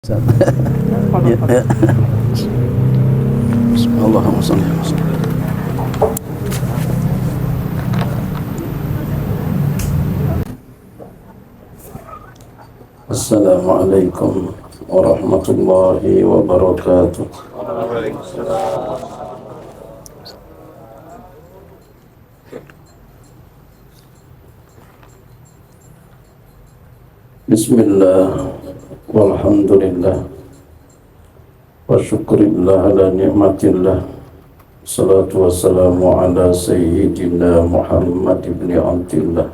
Ya, ya. Allahumma shalli ala Muhammad. Assalamualaikum warahmatullahi wabarakatuh. Bismillah walhamdulillah wa syukurillah ala ni'matillah. Salatu wassalamu ala sayyidina Muhammad ibn Abdillah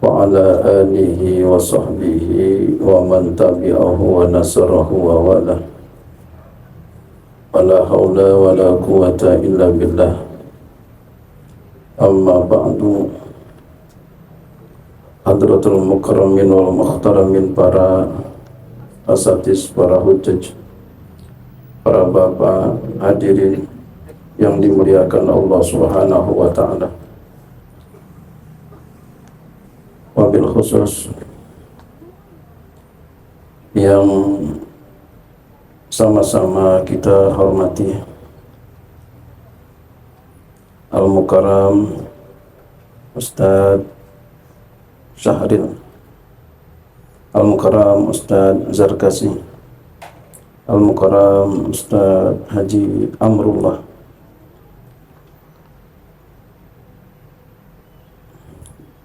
wa ala alihi wa sahbihi wa man tabi'ahu wa nasarahu wa wala. Wala hawla wala quwata illa billah. Amma ba'du. Hadratul mukarramin wal mukhtaramin, para asatidz, para hujjaj, para bapak hadirin yang dimuliakan Allah Subhanahu wa ta'ala. Wabil khusus yang sama-sama kita hormati Al-Mukarram Ustadz Syahril, Al-Mukarram Ustadz Zarkasi, Al-Mukarram Ustadz Haji Amrullah,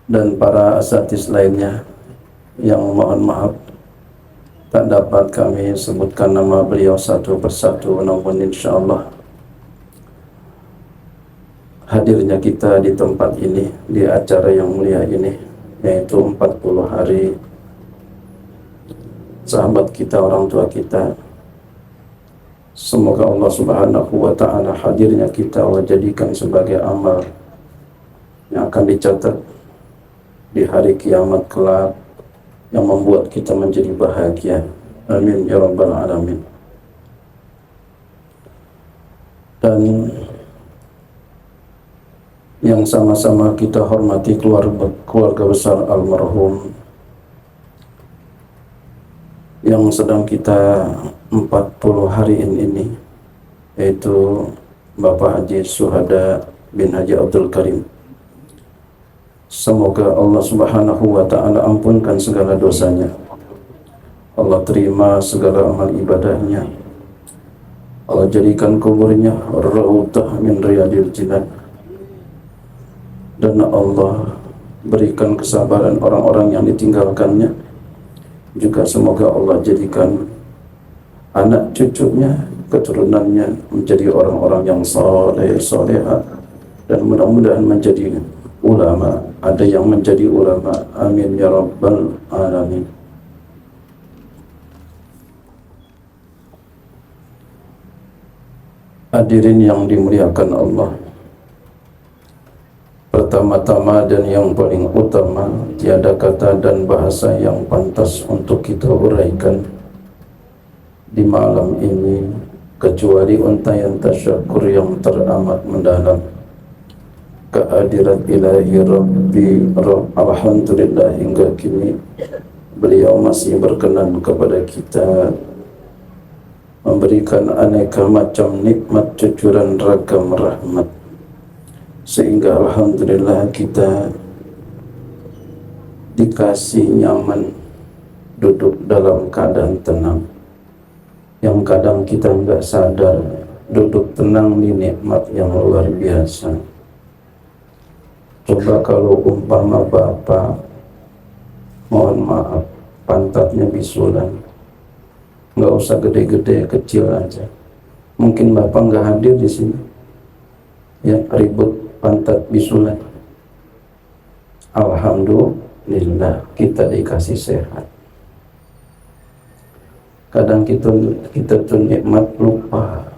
dan para asatidz lainnya yang mohon maaf tak dapat kami sebutkan nama beliau satu persatu, namun insyaallah hadirnya kita di tempat ini, di acara yang mulia ini, yaitu 40 hari sahabat kita, orang tua kita, semoga Allah Subhanahu wa ta'ala hadirnya kita Allah jadikan sebagai amal yang akan dicatat di hari kiamat kelak, yang membuat kita menjadi bahagia. Amin ya rabbal alamin. Dan yang sama-sama kita hormati keluarga besar almarhum yang sedang kita 40 hari ini, yaitu Bapak Haji Suhada bin Haji Abdul Karim. Semoga Allah Subhanahu wa ta'ala ampunkan segala dosanya, Allah terima segala amal ibadahnya, Allah jadikan kuburnya raudhah min riyadil jinan, dan Allah berikan kesabaran orang-orang yang ditinggalkannya. Juga semoga Allah jadikan anak cucunya, keturunannya menjadi orang-orang yang saleh, salehah, dan mudah-mudahan menjadi ulama, ada yang menjadi ulama. Amin ya rabbal alamin. Hadirin yang dimuliakan Allah, pertama-tama dan yang paling utama, tiada kata dan bahasa yang pantas untuk kita uraikan di malam ini kecuali untayan tasyakur yang teramat mendalam kehadirat ilahi Rabbi alhamdulillah, hingga kini beliau masih berkenan kepada kita memberikan aneka macam nikmat, cucuran ragam rahmat, sehingga alhamdulillah kita dikasih nyaman duduk dalam keadaan tenang, yang kadang kita nggak sadar duduk tenang di nikmat yang luar biasa. Coba kalau umpama bapak, mohon maaf, pantatnya bisulan, nggak usah gede-gede, kecil aja, mungkin bapak nggak hadir di sini, ya, ribut pantat bisulan. Alhamdulillah kita dikasih sehat. Kadang kita tuh nikmat lupa.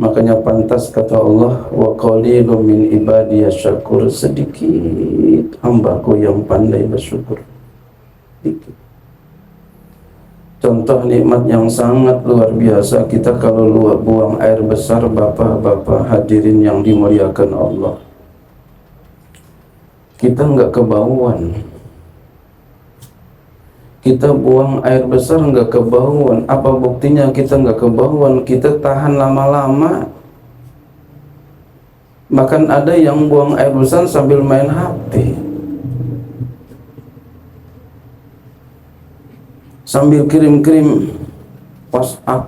Makanya pantas kata Allah, wa qalilun min ibadiyas syakur, sedikit hambaku yang pandai bersyukur. Dikit. Contoh nikmat yang sangat luar biasa, kita kalau buang air besar, bapak-bapak hadirin yang dimuliakan Allah, kita nggak kebauan. Kita buang air besar nggak kebauan. Apa buktinya kita nggak kebauan? Kita tahan lama-lama. Bahkan ada yang buang air besar sambil main HP, sambil kirim-kirim WhatsApp.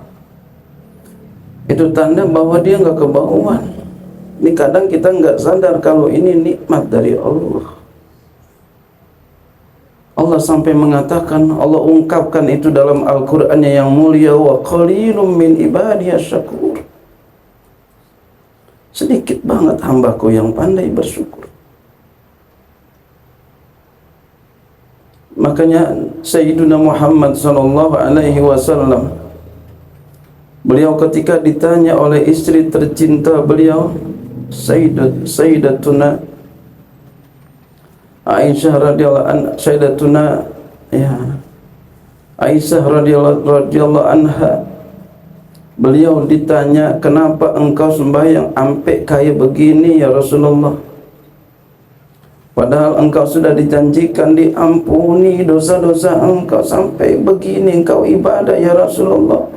Itu tanda bahwa dia nggak kebauan. Ini kadang kita nggak sadar kalau ini nikmat dari Allah. Allah sampai mengatakan, Allah ungkapkan itu dalam Al-Qur'annya yang mulia, wa qalilum min ibadiyas syakur. Sedikit banget hambaku yang pandai bersyukur. Makanya Sayyiduna Muhammad sallallahu alaihi wasallam, beliau ketika ditanya oleh istri tercinta beliau, Sayyidatuna Aisyah radhiyallahu anha, Sayyidatuna Aisyah radhiyallahu anha, beliau ditanya, kenapa engkau sembahyang sampai kayak begini ya Rasulullah? Padahal engkau sudah dijanjikan diampuni dosa-dosa engkau, sampai begini engkau ibadah ya Rasulullah,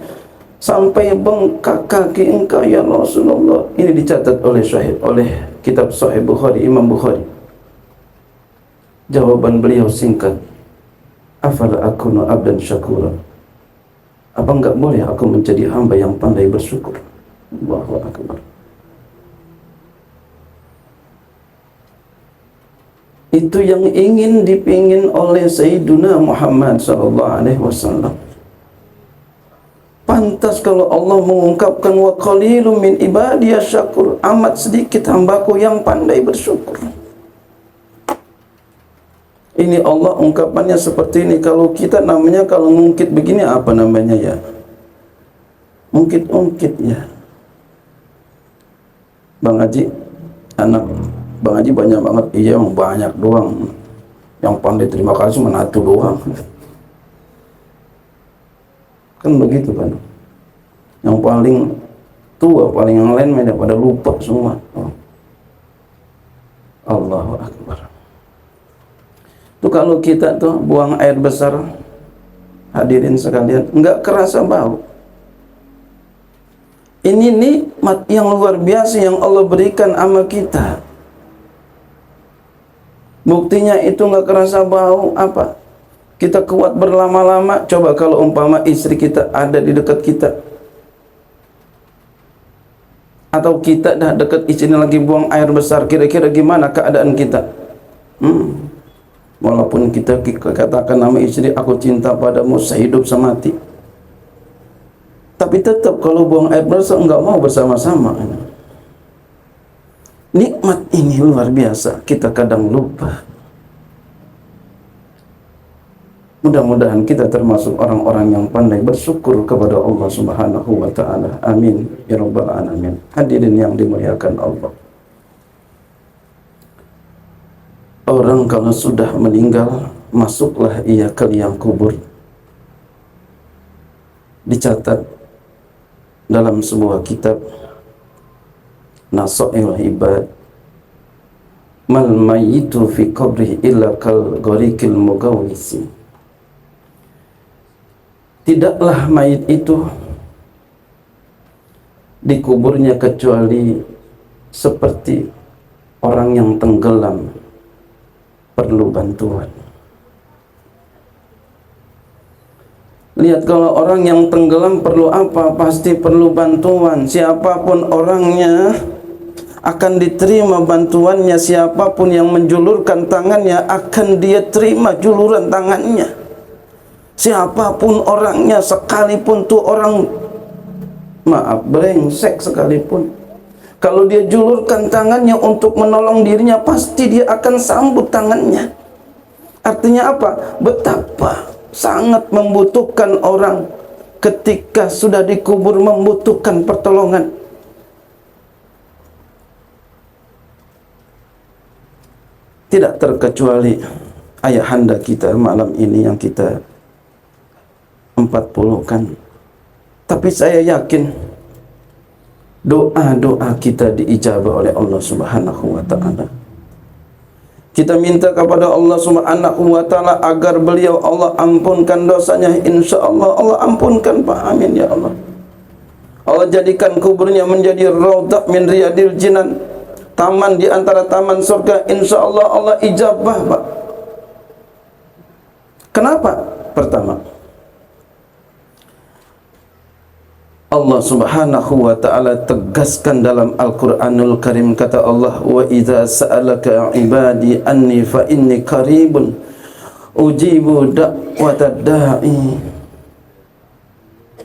sampai bengkak kaki engkau ya Rasulullah. Ini dicatat oleh kitab Sahih Bukhari, Imam Bukhari. Jawaban beliau singkat, afala akunu abdan syakura. Apa enggak boleh aku menjadi hamba yang pandai bersyukur? Allahu akbar. Itu yang ingin dipingin oleh Sayyiduna Muhammad sallallahu alaihi wasallam. Pantas kalau Allah mengungkapkan, wa qalilum min ibadiyas syakur, amat sedikit hambaku yang pandai bersyukur. Ini Allah ungkapannya seperti ini. Kalau kita namanya, kalau ngungkit begini apa namanya ya? Ungkit-ungkit ya. Bang Haji, anak Bang Haji banyak banget. Iya, banyak doang. Yang pandai terima kasih menatu doang. Kan begitu kan. Yang paling tua, paling yang lain mereka pada lupa semua. Allahu akbar. Itu kalau kita tuh buang air besar, hadirin sekalian, nggak kerasa bau. Ini nikmat yang luar biasa yang Allah berikan sama kita. Buktinya itu nggak kerasa bau apa? Kita kuat berlama-lama. Coba kalau umpama istri kita ada di dekat kita, atau kita dah dekat istrinya lagi buang air besar, kira-kira gimana keadaan kita? Walaupun kita katakan nama istri, aku cinta padamu sehidup semati, tapi tetap kalau buang air besar enggak mau bersama-sama. Nikmat ini luar biasa, kita kadang lupa. Mudah-mudahan kita termasuk orang-orang yang pandai bersyukur kepada Allah Subhanahu wa ta'ala. Amin ya rabbal alamin. Hadirin yang dimuliakan Allah, orang kalau sudah meninggal, masuklah ia ke liang kubur. Dicatat dalam sebuah kitab, Nasail Ibad, mal mayyitu fi qabrihi illa kal gharikil mugawwisi. Tidaklah mayit itu dikuburnya kecuali seperti orang yang tenggelam perlu bantuan. Lihat, kalau orang yang tenggelam perlu apa? Pasti perlu bantuan. Siapapun orangnya akan diterima bantuannya. Siapapun yang menjulurkan tangannya akan dia terima juluran tangannya. Siapapun orangnya, sekalipun tuh orang, maaf, brengsek sekalipun, kalau dia julurkan tangannya untuk menolong dirinya, pasti dia akan sambut tangannya. Artinya apa? Betapa sangat membutuhkan orang ketika sudah dikubur, membutuhkan pertolongan. Tidak terkecuali ayahanda kita malam ini yang kita 40-kan. Tapi saya yakin doa-doa kita diijabah oleh Allah Subhanahu wa ta'ala. Kita minta kepada Allah Subhanahu wa taala agar beliau Allah ampunkan dosanya. Insyaallah Allah ampunkan, Pak. Amin ya Allah. Allah jadikan kuburnya menjadi raudhah min riyadil jinan, taman di antara taman surga. Insyaallah Allah ijabah, Pak. Kenapa? Pertama, Allah Subhanahu wa taala tegaskan dalam Al-Qur'anul Karim, kata Allah, wa idza sa'alaka 'ibadi anni fa inni qaribun ujibu da'watad da'i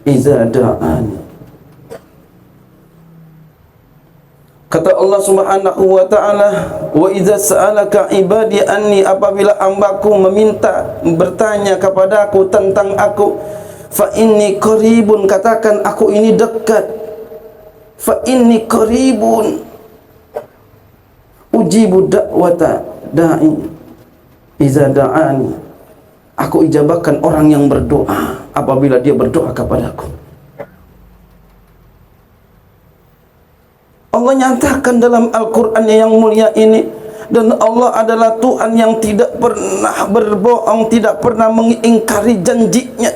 idza da'ani. Kata Allah Subhanahu wa taala, wa idza sa'alaka 'ibadi anni, apabila hambaku meminta, bertanya kepadaku tentang aku, fa inni qaribun, katakan aku ini dekat. Fa inni qaribun ujibu da'wata da'i iza da'ani, aku ijabahkan orang yang berdoa apabila dia berdoa kepadaku. Allah nyatakan dalam Al-Quran yang mulia ini, dan Allah adalah Tuhan yang tidak pernah berbohong, tidak pernah mengingkari janjinya,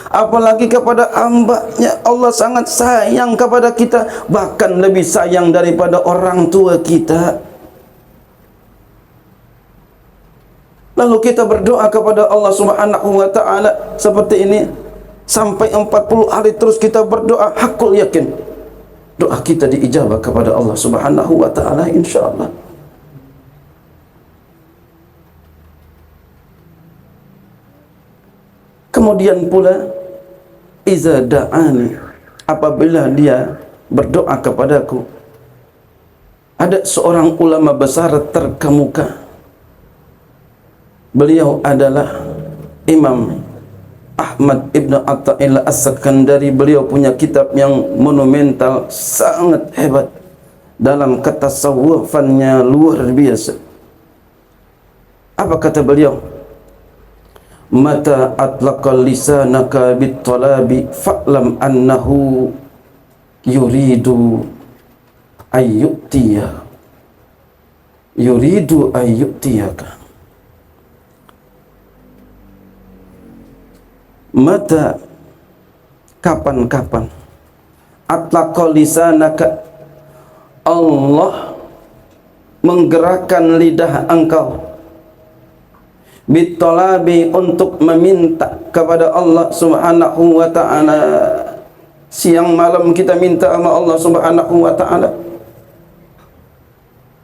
apalagi kepada hamba-Nya. Allah sangat sayang kepada kita, bahkan lebih sayang daripada orang tua kita. Lalu kita berdoa kepada Allah Subhanahu wa taala seperti ini sampai 40 hari terus kita berdoa, hakul yakin doa kita diijabah kepada Allah Subhanahu wa taala, insyaallah. Kemudian pula, iza da'ani, apabila dia berdoa kepadaku. Ada seorang ulama besar terkemuka, beliau adalah Imam Ahmad Ibn Atta'illah As-Sakandari. Beliau punya kitab yang monumental, sangat hebat dalam ketasawufannya, luar biasa. Apa kata beliau? Mata atlaqa lisanaka bit-talabi fa'lam annahu yuridu ayyutiya, yuridu ayyutiyaka. Mata, kapan-kapan, atlaqa lisanaka, Allah menggerakkan lidah engkau, bitolabi, untuk meminta kepada Allah Subhanahu wa ta'ala. Siang malam kita minta sama Allah Subhanahu wa ta'ala.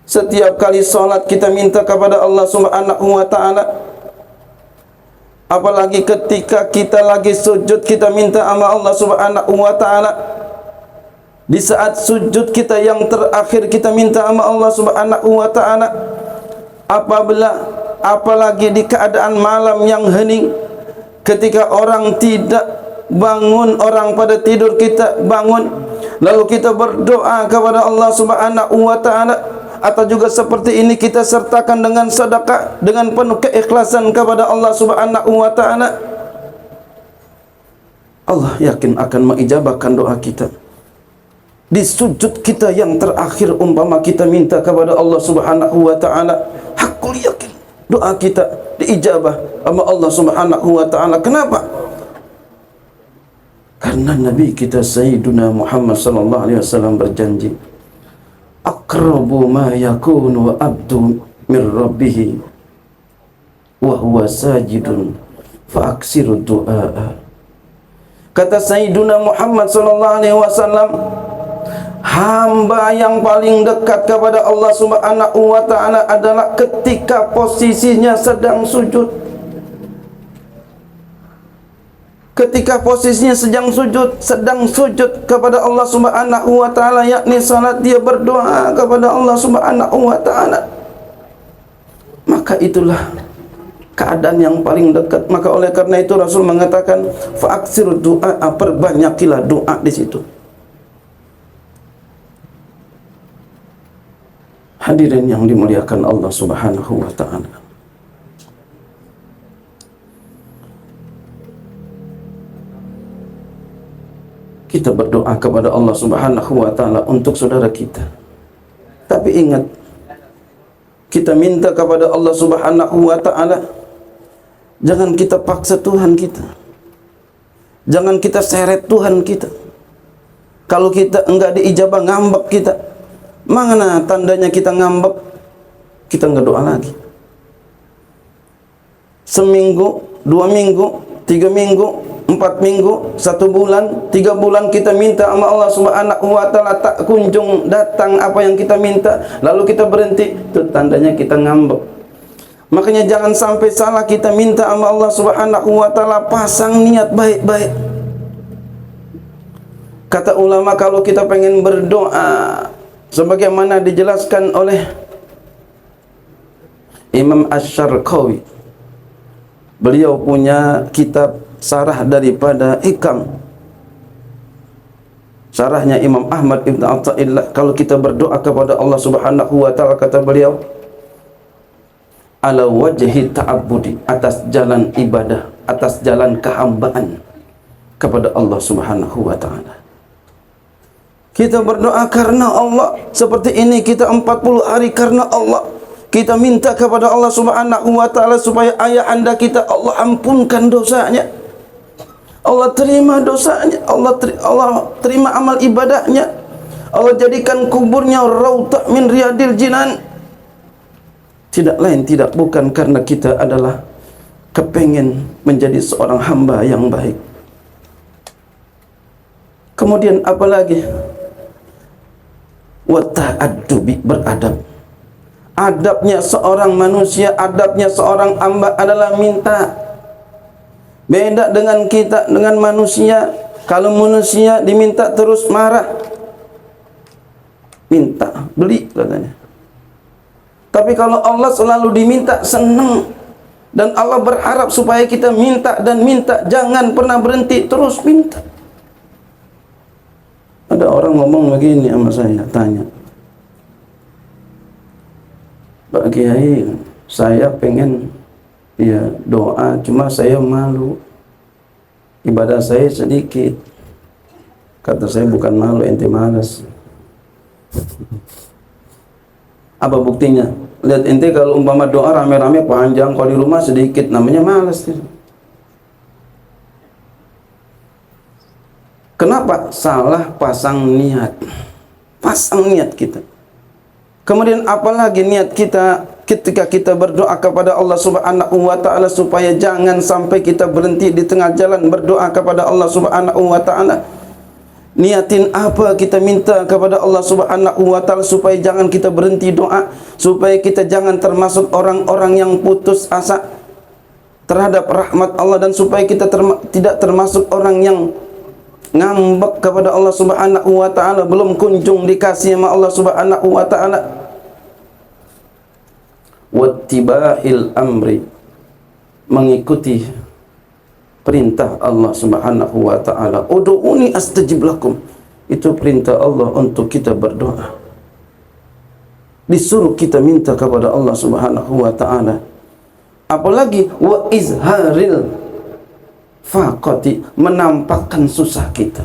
Setiap kali sholat kita minta kepada Allah Subhanahu wa ta'ala. Apalagi ketika kita lagi sujud kita minta sama Allah Subhanahu wa ta'ala. Di saat sujud kita yang terakhir kita minta sama Allah Subhanahu wa ta'ala. Apalagi di keadaan malam yang hening, ketika orang tidak bangun, orang pada tidur kita bangun, lalu kita berdoa kepada Allah Subhanahu wa ta'ala. Atau juga seperti ini kita sertakan dengan sedekah dengan penuh keikhlasan kepada Allah Subhanahu wa ta'ala. Allah yakin akan mengijabahkan doa kita. Di sujud kita yang terakhir umpama kita minta kepada Allah Subhanahu wa ta'ala, hakul yakin doa kita diijabah sama Allah Subhanahu wa ta'ala. Kenapa? Karena Nabi kita Sayyiduna Muhammad sallallahu alaihi wasallam berjanji, aqrabu ma yakunu abdu min rabbih wa huwa sajidun fa aksiru du'a. Kata Sayyiduna Muhammad sallallahu alaihi wasallam, hamba yang paling dekat kepada Allah Subhanahu wa ta'ala adalah ketika posisinya sedang sujud. Ketika posisinya sedang sujud kepada Allah Subhanahu wa ta'ala, yakni salat, dia berdoa kepada Allah Subhanahu wa ta'ala. Maka itulah keadaan yang paling dekat. Maka oleh karena itu Rasul mengatakan, fa'aksir doa, perbanyakilah doa di situ. Hadirin yang dimuliakan Allah Subhanahu wa ta'ala, kita berdoa kepada Allah Subhanahu wa ta'ala untuk saudara kita. Tapi ingat, kita kita minta kepada Allah Subhanahu wa taala. Jangan kita paksa Tuhan kita. Jangan kita seret Tuhan kita. Kalau kita enggak diijabah, ngambek kita. Mana tandanya kita ngambek? Kita enggak doa lagi. Seminggu, 2 minggu, 3 minggu, 4 minggu, 1 bulan, 3 bulan kita minta sama Allah Subhanahu wa taala, tak kunjung datang apa yang kita minta, lalu kita berhenti. Itu tandanya kita ngambek. Makanya jangan sampai salah kita minta sama Allah Subhanahu wa taala, pasang niat baik-baik. Kata ulama, kalau kita pengen berdoa sebagaimana dijelaskan oleh Imam Asy-Syarqawi, beliau punya kitab sarah daripada Hikam, sarahnya Imam Ahmad Ibn Athaillah. Kalau kita berdoa kepada Allah Subhanahu wa taala, kata beliau, ala wajhi ta'abbudi, atas jalan ibadah, atas jalan kehambaan kepada Allah Subhanahu wa taala. Kita berdoa karena Allah. Seperti ini kita 40 hari karena Allah. Kita minta kepada Allah Subhanahu wa taala supaya ayah anda kita Allah ampunkan dosanya. Allah terima dosanya. Allah terima amal ibadahnya. Allah jadikan kuburnya raudhah min riyadil jinan. Tidak lain tidak bukan karena kita adalah kepengen menjadi seorang hamba yang baik. Kemudian apalagi? Wa ta'addubi, beradab. Adabnya seorang manusia, adabnya seorang hamba adalah minta. Beda dengan kita, dengan manusia. Kalau manusia diminta terus marah, minta, beli katanya. Tapi kalau Allah selalu diminta, senang. Dan Allah berharap supaya kita minta dan minta, jangan pernah berhenti, terus minta. Ada orang ngomong begini sama saya, tanya, Pak Kiai, saya pengen doa, cuma saya malu, ibadah saya sedikit. Kata saya, bukan malu, ente malas. Apa buktinya? Lihat ente kalau umpama doa rame-rame panjang, kalau di rumah sedikit, namanya malas. Kenapa? Salah pasang niat. Pasang niat kita. Kemudian apalagi niat kita ketika kita berdoa kepada Allah Subhanahu wa taala, supaya jangan sampai kita berhenti di tengah jalan berdoa kepada Allah Subhanahu wa taala. Niatin apa kita minta kepada Allah Subhanahu wa taala, supaya jangan kita berhenti doa, supaya kita jangan termasuk orang-orang yang putus asa terhadap rahmat Allah, dan supaya kita tidak termasuk orang yang ngambek kepada Allah Subhanahu wa taala, belum kunjung dikasih sama Allah Subhanahu wa taala. Wattiba'il amri, mengikuti perintah Allah Subhanahu wa taala. Ud'uni astajib lakum, itu perintah Allah untuk kita berdoa. Disuruh kita minta kepada Allah Subhanahu wa taala. Apalagi wa izharil faqati, menampakkan susah kita.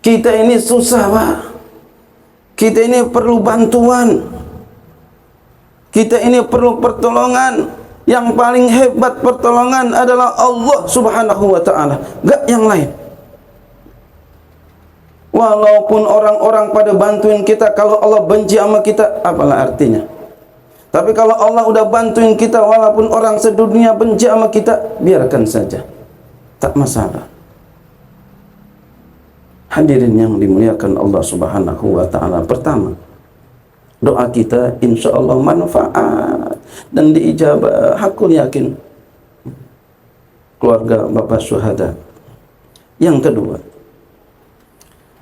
Kita ini susah, Pak. Kita ini perlu bantuan. Kita ini perlu pertolongan. Yang paling hebat pertolongan adalah Allah Subhanahu wa taala, enggak yang lain. Walaupun orang-orang pada bantuin kita, kalau Allah benci sama kita, apalah artinya? Tapi kalau Allah udah bantuin kita, walaupun orang sedunia benci sama kita, biarkan saja, tak masalah. Hadirin yang dimuliakan Allah Subhanahu wa taala, pertama, doa kita insya Allah manfaat dan diijabah. Aku yakin keluarga Bapak syuhada. Yang kedua,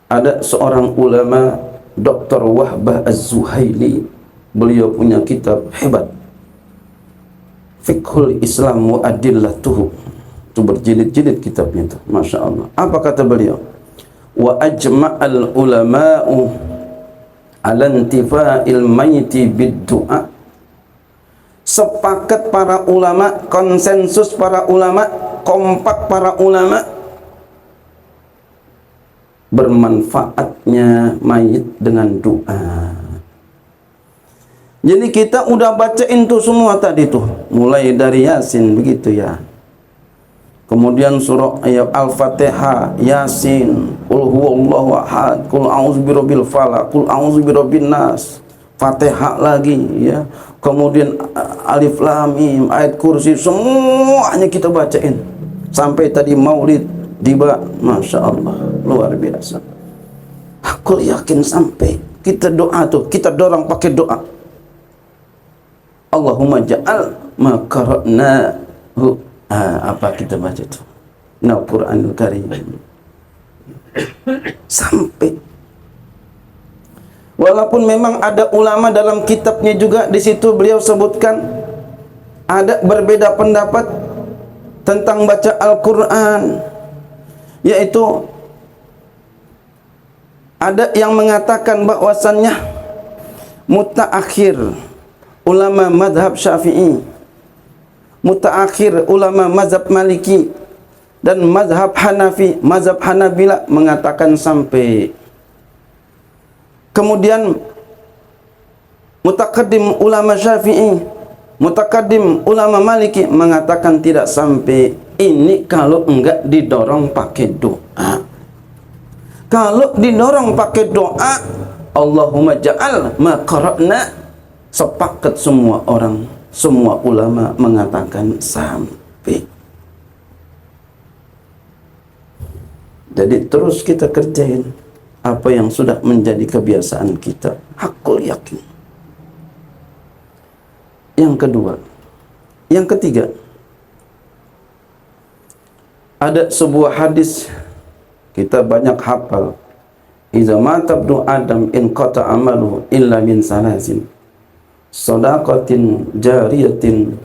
ada seorang ulama, Dr. Wahbah Az-Zuhaili, beliau punya kitab hebat, Fiqhul Islam wa Adillatuhu. Itu berjilid-jilid kitabnya itu, Masya Allah. Apa kata beliau? Wa ajma'al ulama'u ala intifa'il mayti bid-du'a. Sepakat para ulama, konsensus para ulama, kompak para ulama, bermanfaatnya mayit dengan doa. Jadi kita udah bacain tuh semua tadi tuh, mulai dari Yasin begitu ya. Kemudian surah ayat Al-Fatihah, Yasin, Qul huwallahu ahad, Qul a'udzu birabbil falaq, Qul a'udzu birabbin nas. Fatihah lagi ya. Kemudian Alif Lam Mim, ayat kursi, semuanya kita bacain. Sampai tadi Maulid tiba, Masya Allah, luar biasa. Aku yakin sampai kita doa tuh, kita dorong pakai doa. Allahumma ja'al ma qara'nahu. Apa kita baca itu? Al-Quranul Karim. Sampai. Walaupun memang ada ulama dalam kitabnya juga di situ beliau sebutkan ada berbeda pendapat tentang baca Al-Quran, yaitu ada yang mengatakan bahwasannya mutaakhir ulama madhab Syafi'i, mutaakhir ulama mazhab Maliki, dan mazhab Hanafi, mazhab Hanabila mengatakan sampai. Kemudian mutaqaddim ulama Syafi'i, mutaqaddim ulama Maliki mengatakan tidak sampai. Ini kalau enggak didorong pakai doa. Kalau didorong pakai doa, Allahumma ja'al ma qara'na, sepakat semua orang, semua ulama mengatakan sampai. Jadi terus kita kerjain apa yang sudah menjadi kebiasaan kita. Hakul yakin. Yang kedua, yang ketiga, ada sebuah hadis kita banyak hafal. Iza mata ibnu Adam in qata amaluhu illa min salasin, sadaqatin jariyatin,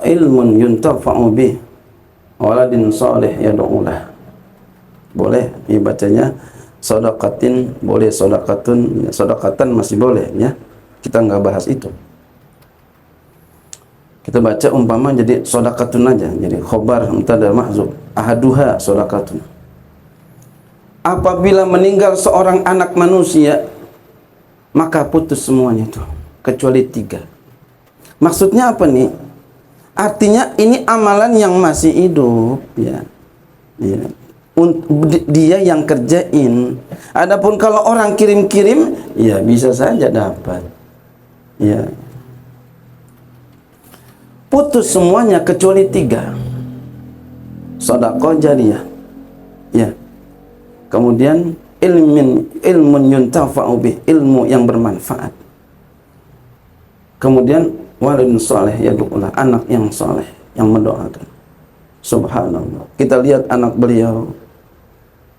ilmun yuntafa'u bih, waladin salih yad'ulah. Boleh dibacanya sadaqatin, boleh sadaqatun, sadaqatan masih boleh ya. Kita nggak bahas itu. Kita baca umpama jadi sadaqatun aja, jadi khobar mubtada mahdzuf, ahaduha sadaqatun. Apabila meninggal seorang anak manusia, maka putus semuanya itu kecuali 3. Maksudnya apa nih? Artinya ini amalan yang masih hidup ya. Ya. Dia yang kerjain. Adapun kalau orang kirim-kirim, ya bisa saja dapat. Ya. Putus semuanya kecuali 3. Sedekah jariyah. Ya. Kemudian ilmun yuntafa'u bih, ilmu yang bermanfaat. Kemudian waladun saleh yad'ulah, anak yang saleh yang mendoakan. Subhanallah. Kita lihat anak beliau,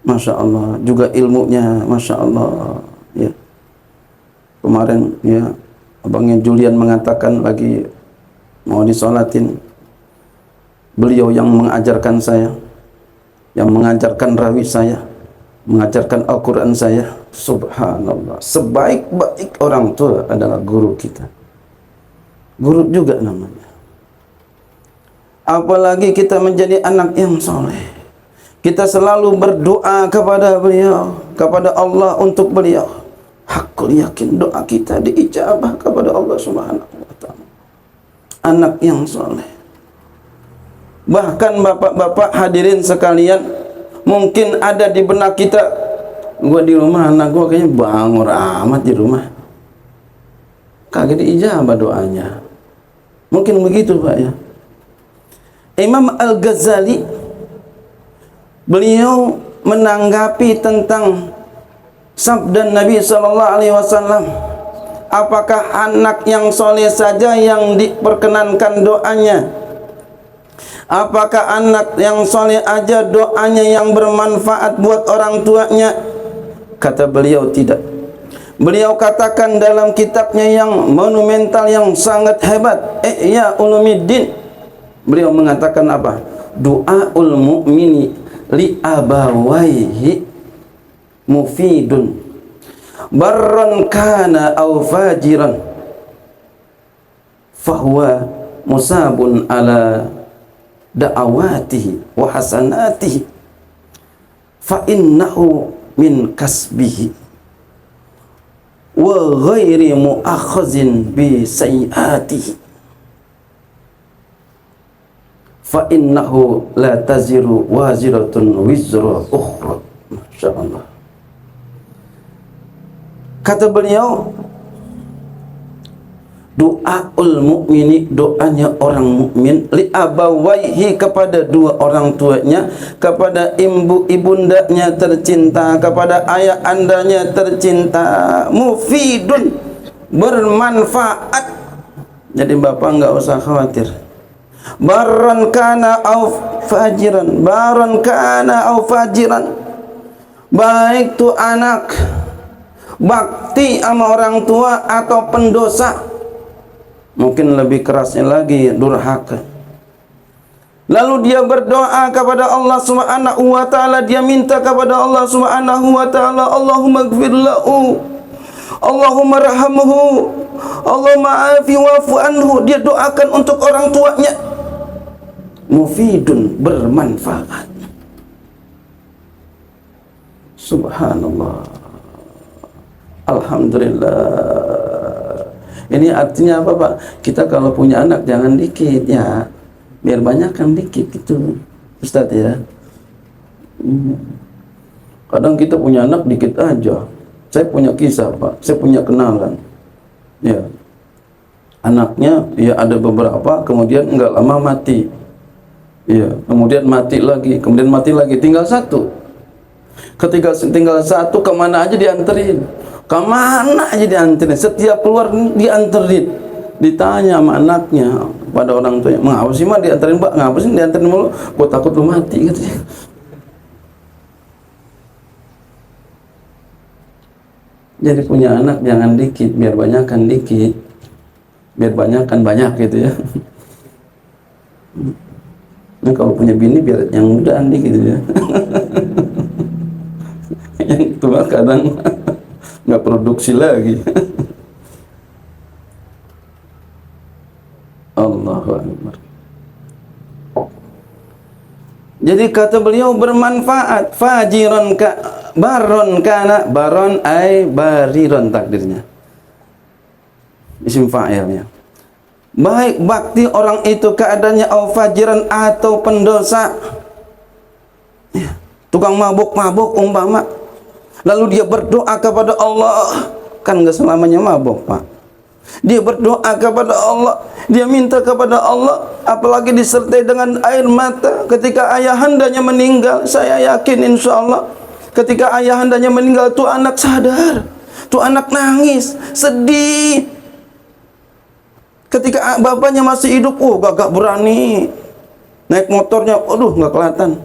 Masya Allah, juga ilmunya Masya Allah ya. Kemarin ya abangnya Julian mengatakan lagi mau disolatin, beliau yang mengajarkan saya, yang mengajarkan rawi saya, mengajarkan Al-Quran saya. Subhanallah, sebaik-baik orang tua adalah guru kita. Guru juga namanya. Apalagi kita menjadi anak yang soleh, kita selalu berdoa kepada beliau, kepada Allah untuk beliau. Hakul yakin doa kita diijabah kepada Allah Subhanahu wa ta'ala. Anak yang soleh. Bahkan bapak-bapak hadirin sekalian, mungkin ada di benak kita, gua di rumah anak gua kayaknya bangor amat di rumah, kagak diijabah doanya. Mungkin begitu Pak ya. Imam Al-Ghazali beliau menanggapi tentang sabda Nabi sallallahu alaihi wasallam, apakah anak yang soleh saja yang diperkenankan doanya? Apakah anak yang soleh aja doanya yang bermanfaat buat orang tuanya? Kata beliau tidak. Beliau katakan dalam kitabnya yang monumental, yang sangat hebat, Ihya Ulumuddin, beliau mengatakan apa? Du'aul mu'mini li abawaihi mufidun barran kana aw fajiran fahuwa musabun ala da'awatihi wa hasanatihi fa innahu min kasbihi wa ghairi mu'akhazin bi sayyiatihi fa innahu la taziru waziratun wizra ukhra. Masyaallah. Kata beliau, doaul mukmini, doanya orang mukmin, li abawaihi, kepada dua orang tuanya, kepada ibundanya tercinta, kepada ayah andanya tercinta, mufidun, bermanfaat. Jadi bapak enggak usah khawatir. Barran kana au fajiran, barran kana au fajiran, baik tu anak bakti sama orang tua atau pendosa, mungkin lebih kerasnya lagi durhaka. Lalu dia berdoa kepada Allah Subhanahu wa taala, dia minta kepada Allah Subhanahu wa taala, Allahumma ighfir lahu, Allahumma rahamhu, Allahumma afi wa'fu anhu. Dia doakan untuk orang tuanya. Mufidun, bermanfaat. Subhanallah. Alhamdulillah. Ini artinya apa, Pak? Kita kalau punya anak jangan dikit ya, biar banyak kan dikit gitu, Ustaz ya. Kadang kita punya anak dikit aja. Saya punya kisah, Pak. Saya punya kenalan. Ya. Anaknya ya ada beberapa, kemudian enggak lama mati. Ya, kemudian mati lagi, kemudian mati lagi, tinggal satu. Ketika tinggal satu, kemana aja dianterin, kemana aja dianterin, setiap keluar dianterin. Ditanya sama anaknya pada orang tuanya, mengapa sih mah dianterin, Pak? Ngapa sih dianterin mulu? Gua takut lu mati, katanya. Jadi punya anak jangan dikit, biar banyak kan dikit, biar banyak kan banyak gitu ya. Nah, kalau punya bini biar yang muda dikit gitu ya. Yang tua kadang nggak produksi lagi. Allahu Akbar. Jadi kata beliau bermanfaat. Fajiron ka baron kana, baron ay bariron takdirnya, isim fa'ilnya. Baik bakti orang itu keadaannya au fajiran atau pendosa ya, tukang mabuk-mabuk umpama, lalu dia berdoa kepada Allah, kan nggak selamanya mabuk, Pak. Dia berdoa kepada Allah, dia minta kepada Allah, apalagi disertai dengan air mata ketika ayahandanya meninggal. Saya yakin insya Allah ketika ayahandanya meninggal, tuh anak sadar, tuh anak nangis, sedih. Ketika bapaknya masih hidup, gak berani naik motornya, aduh gak kelihatan.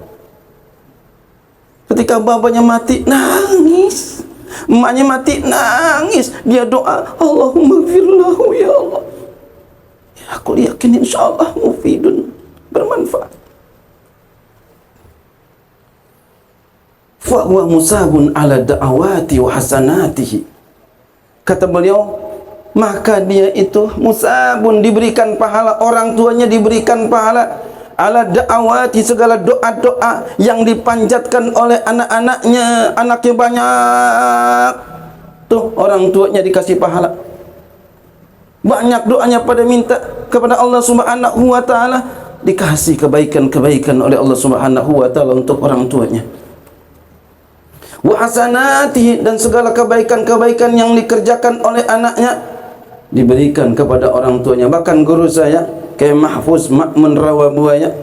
Ketika bapaknya mati, nangis. Emaknya mati, nangis. Dia doa, Allahumma gfirlahu ya Allah. Ya, aku yakin insya Allah mufidun, bermanfaat. Fa huwa musabun ala da'awati wa hasanatihi. Kata beliau, maka dia itu musabun, diberikan pahala, orang tuanya diberikan pahala, ala da'awati, segala doa-doa yang dipanjatkan oleh anak-anaknya. Anaknya banyak, tuh orang tuanya dikasih pahala. Banyak doanya pada minta kepada Allah Subhanahu wa taala, dikasih kebaikan-kebaikan oleh Allah Subhanahu wa taala untuk orang tuanya. Wa hasanati, dan segala kebaikan-kebaikan yang dikerjakan oleh anaknya diberikan kepada orang tuanya. Bahkan guru saya kayak Mahfuz Ma'mun Rawabuaya,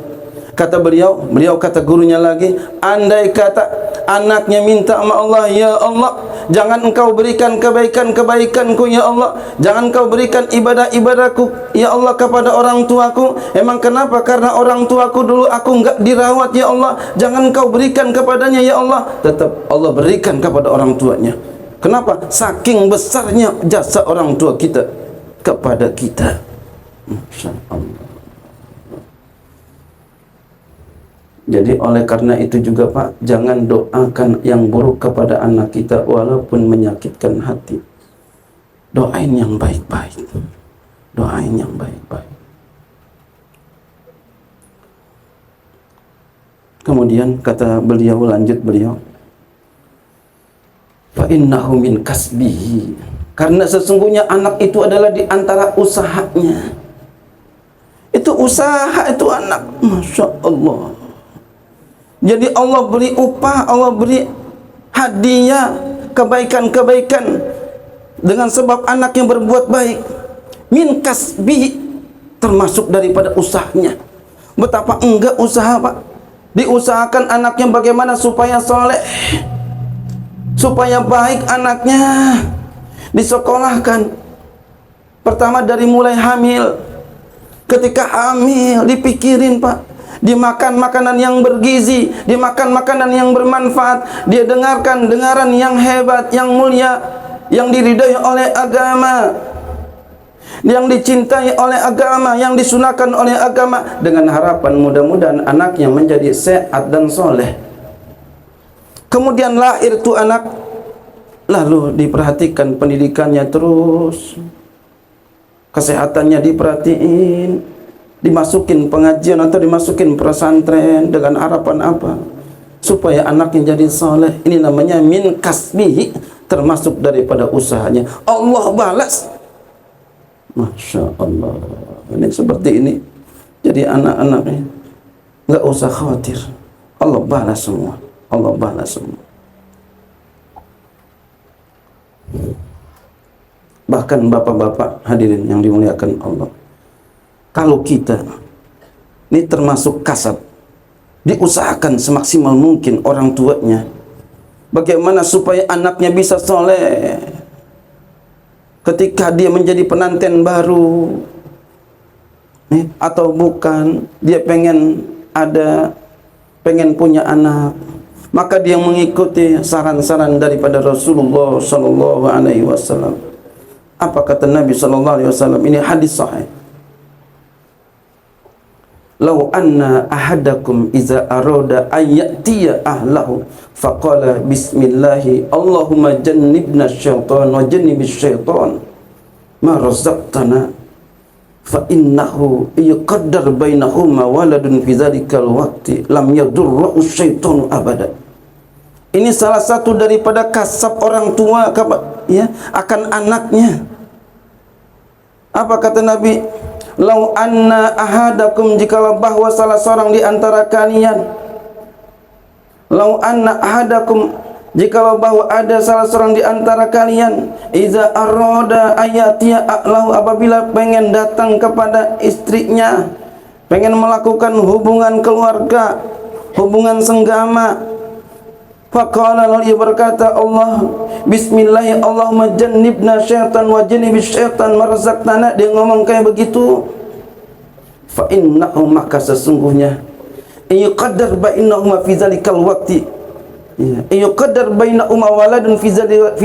kata beliau kata gurunya lagi, andai kata anaknya minta sama Allah, ya Allah, jangan engkau berikan kebaikan-kebaikanku ya Allah, jangan engkau berikan ibadah-ibadahku ya Allah kepada orang tuaku. Emang kenapa? Karena orang tuaku dulu aku enggak dirawat ya Allah, jangan engkau berikan kepadanya ya Allah. Tetap Allah berikan kepada orang tuanya. Kenapa? Saking besarnya jasa orang tua kita kepada kita. Masya Allah. Jadi oleh karena itu juga, Pak, jangan doakan yang buruk kepada anak kita walaupun menyakitkan hati. Doain yang baik-baik. Doain yang baik-baik. Kemudian kata beliau, lanjut beliau, fa innahu min kasbihi, Karena sesungguhnya anak itu adalah di antara usahanya. Itu usaha itu anak. Masya Allah. Jadi Allah beri upah, Allah beri hadiah, kebaikan-kebaikan dengan sebab anak yang berbuat baik. Min kasbihi, termasuk daripada usahanya. Betapa enggak usaha, Pak. Diusahakan anaknya bagaimana supaya soleh, supaya baik anaknya. Disekolahkan. Pertama dari mulai hamil. Ketika hamil dipikirin, Pak. Dimakan makanan yang bergizi, dimakan makanan yang bermanfaat, dia dengarkan dengaran yang hebat, yang mulia, yang diridhai oleh agama, yang dicintai oleh agama, yang disunahkan oleh agama, dengan harapan mudah-mudahan anaknya menjadi sehat dan soleh. Kemudian lahir itu anak, lalu diperhatikan pendidikannya terus, kesehatannya diperhatiin, dimasukin pengajian atau dimasukin pesantren dengan harapan apa? Supaya anaknya jadi soleh. Ini namanya min kasbihi, termasuk daripada usahanya. Allah balas. Masya Allah. Ini seperti ini. Jadi anak-anaknya nggak usah khawatir. Allah balas semua. Allah balas semua. Bahkan bapak-bapak hadirin yang dimuliakan Allah, kalau kita ini termasuk kasab, diusahakan semaksimal mungkin orang tuanya bagaimana supaya anaknya bisa soleh. Ketika dia menjadi pengantin baru atau bukan, dia pengen punya anak, maka dia mengikuti saran-saran daripada Rasulullah sallallahu alaihi wasallam. Apa kata Nabi sallallahu alaihi wasallam? Ini hadis sahih. Lau anna ahadakum iza arada ayyatiya ahlahu faqala bismillahi Allahumma jannibna syaitan wa jannibis syaitan ma razaqtana fa innahu yuqaddar bainahuma waladun fi dzalikal waqti lam yadurru syaitanu abada. Ini salah satu daripada kasab orang tua ya, akan anaknya. Apa kata Nabi? Lau anna ahadakum, jikalau bahwa salah seorang di antara kalian, lau anna ahadakum, jikalau bahwa ada salah seorang di antara kalian, iza arada ayatiya a'lahu, apabila pengen datang kepada istrinya, pengen melakukan hubungan keluarga, hubungan senggama, faqala, lalu ia berkata, Allah bismillah Allahumma jannibna syaitan wa jannibis syaitan marzaqtana. Dia ngomong kayak begitu, fa innahu, maka sesungguhnya yuqaddar bainahuma fi zalikal waqti, yuqaddar bainahuma waladun fi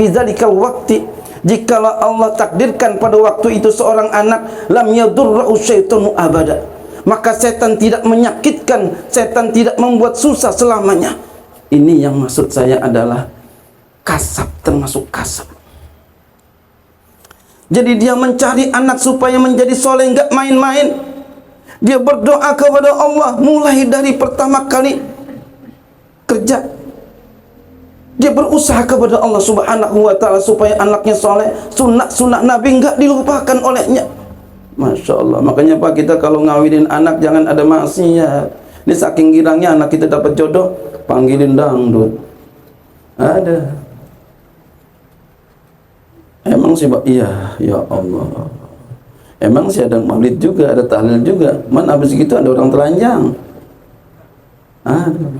zalikal waqti, jikalau Allah takdirkan pada waktu itu seorang anak, lam yadurru syaitanu abada, maka setan tidak menyakitkan, setan tidak membuat susah selamanya. Ini yang maksud saya adalah kasab, termasuk kasab. Jadi dia mencari anak supaya menjadi soleh, enggak main-main. Dia berdoa kepada Allah mulai dari pertama kali kerja. Dia berusaha kepada Allah Subhanahu wa ta'ala supaya anaknya soleh. Sunnah Nabi enggak dilupakan olehnya. Masya Allah. Makanya Pak, kita kalau ngawinin anak jangan ada maksiat. Ini saking girangnya anak kita dapat jodoh, panggilin dangdut. Ada. Emang sih Pak? Iya, ya Allah. Emang sih ada maulid juga, ada tahlil juga. Man habis gitu ada orang telanjang. Aduh.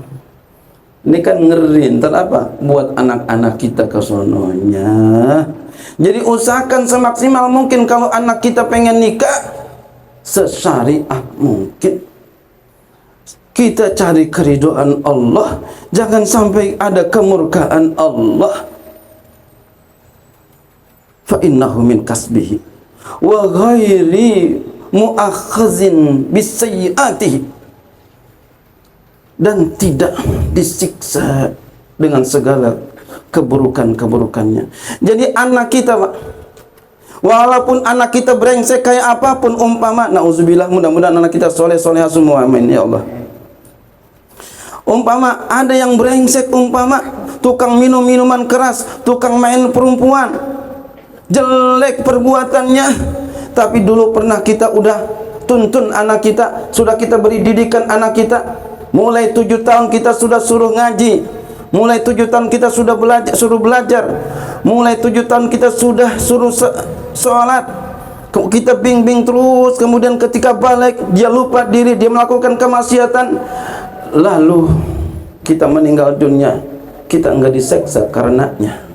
Ini kan ngeri, ntar apa? Buat anak-anak kita kesononya. Jadi usahakan semaksimal mungkin kalau anak kita pengen nikah, sesyariah mungkin. Kita cari keridhaan Allah, jangan sampai ada kemurkaan Allah. Fa innahu min kasbihi wa ghairi mu'akhazin bisayyiatihi, dan tidak disiksa dengan segala keburukan-keburukannya. Jadi anak kita, Pak, walaupun anak kita brengsek kayak apapun, umpama, nauzubillah, mudah-mudahan anak kita soleh-soleh semua, amin ya Allah. Umpama ada yang brengsek, umpama tukang minum minuman keras, tukang main perempuan, jelek perbuatannya, tapi dulu pernah kita udah tuntun anak kita, sudah kita beri didikan anak kita. Mulai 7 tahun kita sudah suruh ngaji, mulai 7 tahun kita sudah suruh belajar, mulai 7 tahun kita sudah suruh sholat. Kita bimbing terus, kemudian ketika balik dia lupa diri, dia melakukan kemaksiatan, lalu kita meninggal dunia, kita enggak diseksa karenanya.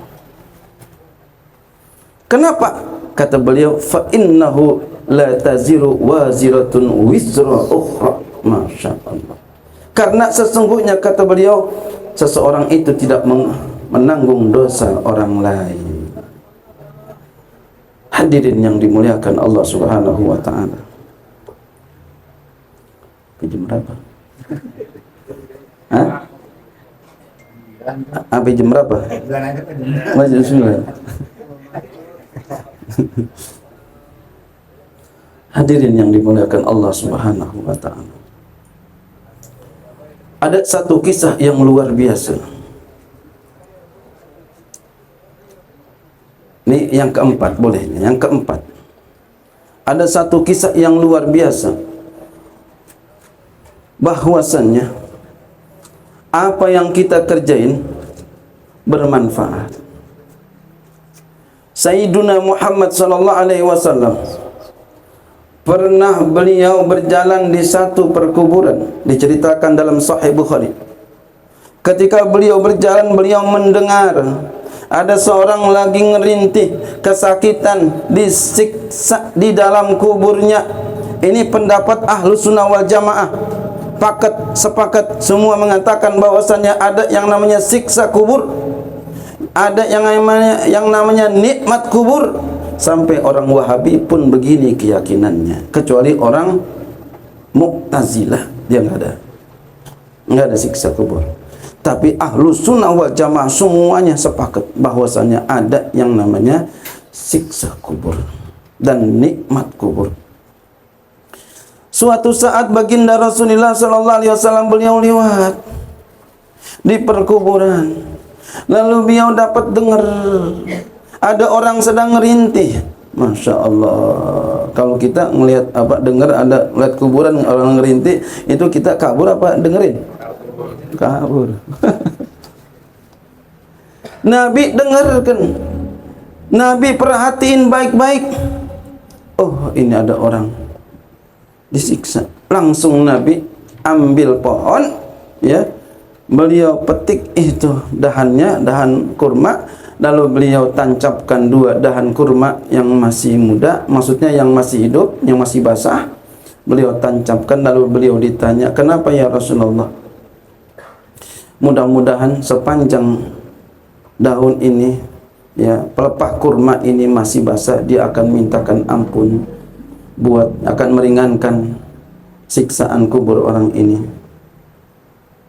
Kenapa? Kata beliau, fa innahu la taziru waziratun wizra ukhra. Masya Allah. Karena sesungguhnya, kata beliau, seseorang itu tidak menanggung dosa orang lain. Hadirin yang dimuliakan Allah Subhanahu wa taala. Jam berapa? Hah? Sampai jam berapa? Masih 9. Hadirin yang dimuliakan Allah Subhanahu wa taala. Ada satu kisah yang luar biasa. Ini yang keempat, boleh? Yang keempat. Ada satu kisah yang luar biasa. Bahwasannya apa yang kita kerjain bermanfaat. Sayyiduna Muhammad sallallahu alaihi wasallam pernah beliau berjalan di satu perkuburan, diceritakan dalam Sahih Bukhari. Ketika beliau berjalan, beliau mendengar ada seorang lagi ngerintih, kesakitan, disiksa di dalam kuburnya. Ini pendapat ahlu sunnah wal jamaah. Sepakat semua mengatakan bahwasannya ada yang namanya siksa kubur, ada yang namanya nikmat kubur. Sampai orang Wahabi pun begini keyakinannya, kecuali orang Mu'tazilah, dia nggak ada siksa kubur. Tapi ahlu sunnah wal jamaah semuanya sepakat bahwasanya ada yang namanya siksa kubur dan nikmat kubur. Suatu saat baginda Rasulullah sallallahu alaihi wasallam beliau lewat di perkuburan, lalu beliau dapat dengar ada orang sedang ngerintih. Masya Allah. Kalau kita ngelihat dengar ada lihat kuburan orang ngerintih, itu kita kabur apa dengerin? Kabur. Nabi dengarkan, Nabi perhatiin baik-baik. Oh, ini ada orang disiksa. Langsung Nabi ambil pohon, ya, beliau petik itu dahannya, dahan kurma. Lalu beliau tancapkan 2 dahan kurma yang masih muda, maksudnya yang masih hidup, yang masih basah. Beliau tancapkan, lalu beliau ditanya, kenapa ya Rasulullah? Mudah-mudahan sepanjang daun ini, ya, pelepah kurma ini masih basah, dia akan mintakan ampun, akan meringankan siksaan kubur orang ini.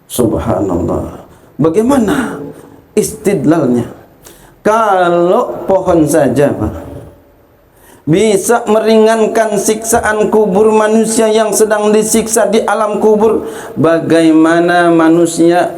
Subhanallah. Bagaimana istidlalnya? Kalau pohon saja, Pak, bisa meringankan siksaan kubur manusia yang sedang disiksa di alam kubur, bagaimana manusia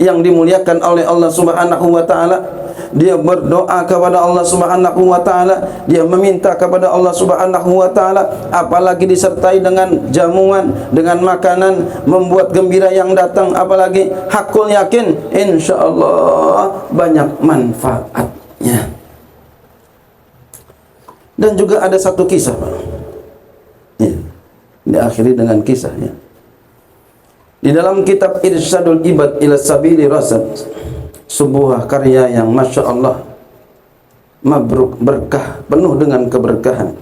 yang dimuliakan oleh Allah Subhanahu wa taala? Dia berdoa kepada Allah Subhanahu wa taala, dia meminta kepada Allah Subhanahu wa taala, apalagi disertai dengan jamuan, dengan makanan membuat gembira yang datang, apalagi hakul yakin insyaallah banyak manfaatnya. Dan juga ada satu kisah, Pak. Ya, diakhiri dengan kisah, ya. Di dalam kitab Irsyadul Ibad ila Sabili Rasyad, sebuah karya yang Masya Allah mabruk, berkah, penuh dengan keberkahan,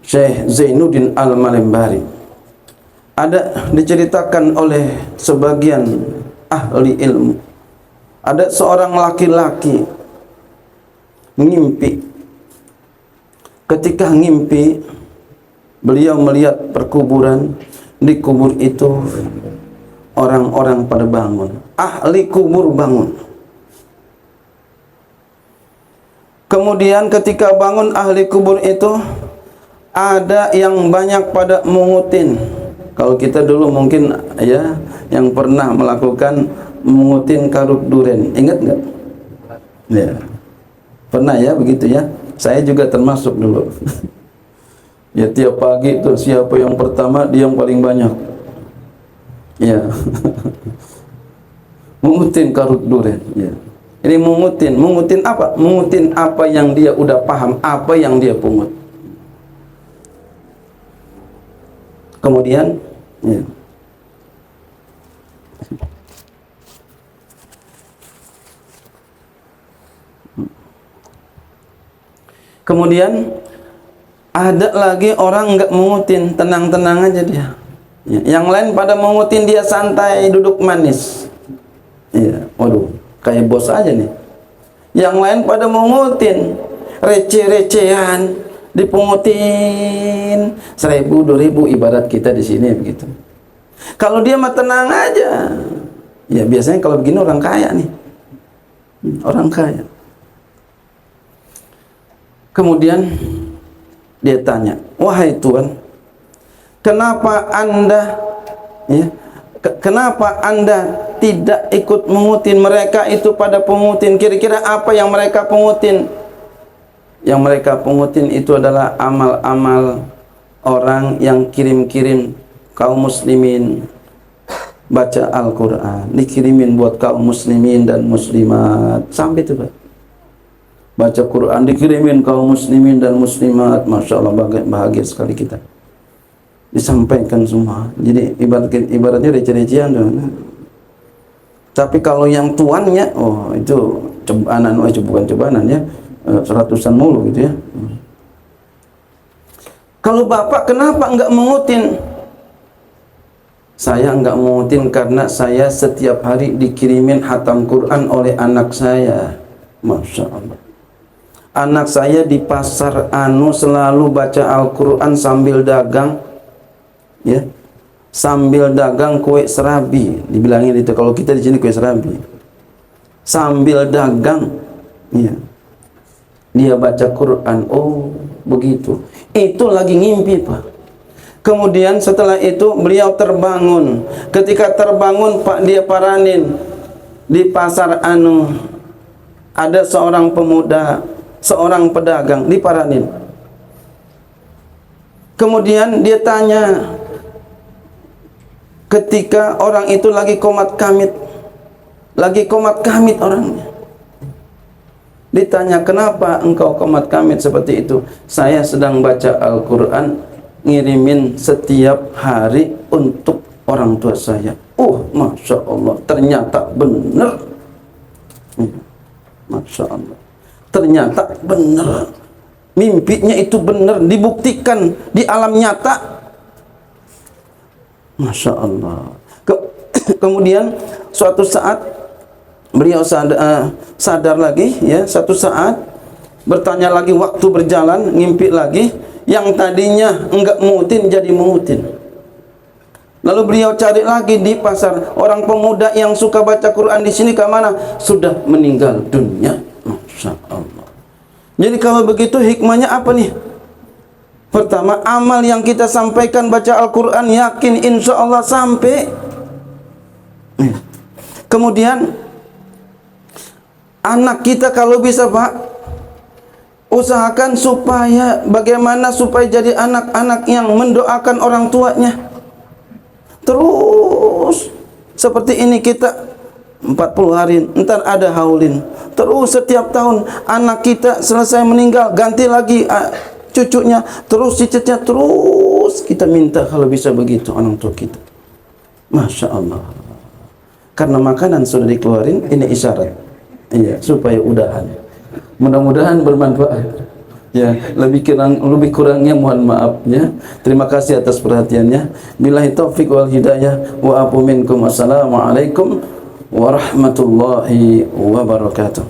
Syekh Zainuddin Al-Malembari. Ada diceritakan oleh sebagian ahli ilmu, ada seorang laki-laki ngimpi. Ketika ngimpi, beliau melihat perkuburan. Di kubur itu orang-orang pada bangun, ahli kubur bangun. Kemudian ketika bangun ahli kubur itu, ada yang banyak pada mengutin. Kalau kita dulu mungkin, ya, yang pernah melakukan mengutin karuk duren, ingat nggak? Ya. Pernah ya begitu ya? Saya juga termasuk dulu. Ya tiap pagi tuh siapa yang pertama dia yang paling banyak. Ya. Mengutin karut duren. Ya. Ini mengutin apa? Mengutin apa yang dia udah paham, apa yang dia pungut. Kemudian, ya. Kemudian ada lagi orang nggak mengutin, tenang-tenang aja dia. Ya. Yang lain pada mengutin, dia santai, duduk manis. Ya, waduh, kayak bos aja nih. Yang lain pada mengutin, receh-recehan, dipungutin 1.000, 2.000 ibarat kita di sini begitu. Kalau dia mah tenang aja. Ya biasanya kalau begini orang kaya nih. Orang kaya. Kemudian dia tanya, "Wahai Tuhan, kenapa Anda kenapa Anda tidak ikut mengutin mereka itu pada pengutin? Kira-kira apa yang mereka pungutin?" Yang mereka pungutin itu adalah amal-amal orang yang kirim-kirim kaum muslimin baca Al-Quran, dikirimin buat kaum muslimin dan muslimat. Sampai itu Pak, baca Quran dikirimin kaum muslimin dan muslimat. Masya Allah, bahagia sekali kita, disampaikan semua. Jadi ibaratnya receh-recehan. Tapi kalau yang tuannya, oh itu cobaan, bukan cobaan ya, seratusan mulu gitu ya. Kalau bapak kenapa enggak mengutin? Saya enggak mengutin karena saya setiap hari dikirimin hatam Quran oleh anak saya. Masya Allah. Anak saya di pasar selalu baca Al-Quran sambil dagang, ya, sambil dagang kue serabi. Dibilangin itu kalau kita di sini kue serabi. Sambil dagang, ya. Dia baca Quran. Oh, begitu. Itu lagi ngimpi, Pak. Kemudian setelah itu beliau terbangun. Ketika terbangun, Pak, dia paranin di pasar ada seorang pemuda, seorang pedagang, diparanin. Kemudian dia tanya, ketika orang itu lagi komat kamit orangnya. Ditanya, "Kenapa engkau komat kamit seperti itu?" "Saya sedang baca Al-Quran, ngirimin setiap hari untuk orang tua saya." Oh, Masya Allah, ternyata benar. Masya Allah, ternyata benar. Mimpinya itu benar, dibuktikan di alam nyata. Masya Allah. Kemudian suatu saat beliau sadar lagi, ya, satu saat bertanya lagi, waktu berjalan, ngimpi lagi, yang tadinya enggak mengutin jadi mengutin. Lalu beliau cari lagi di pasar, orang pemuda yang suka baca Quran di sini ke mana? Sudah meninggal dunia. Masya Allah. Jadi kalau begitu hikmahnya apa nih? Pertama, amal yang kita sampaikan baca Al-Quran, yakin insya Allah sampai. Kemudian anak kita kalau bisa, Pak, usahakan bagaimana supaya jadi anak-anak yang mendoakan orang tuanya. Terus seperti ini kita 40 hari, ntar ada haulin. Terus setiap tahun anak kita selesai meninggal, ganti lagi cucunya, terus cicitnya, terus kita minta kalau bisa begitu orang tua kita. Masya Allah. Karena makanan sudah dikeluarin, ini isyarat. Iya, supaya udahan. Mudah-mudahan bermanfaat. Ya, lebih kurangnya mohon maaf ya. Terima kasih atas perhatiannya. Billahi taufik wal hidayah wa afu minkum. Assalamualaikum warahmatullahi wabarakatuh.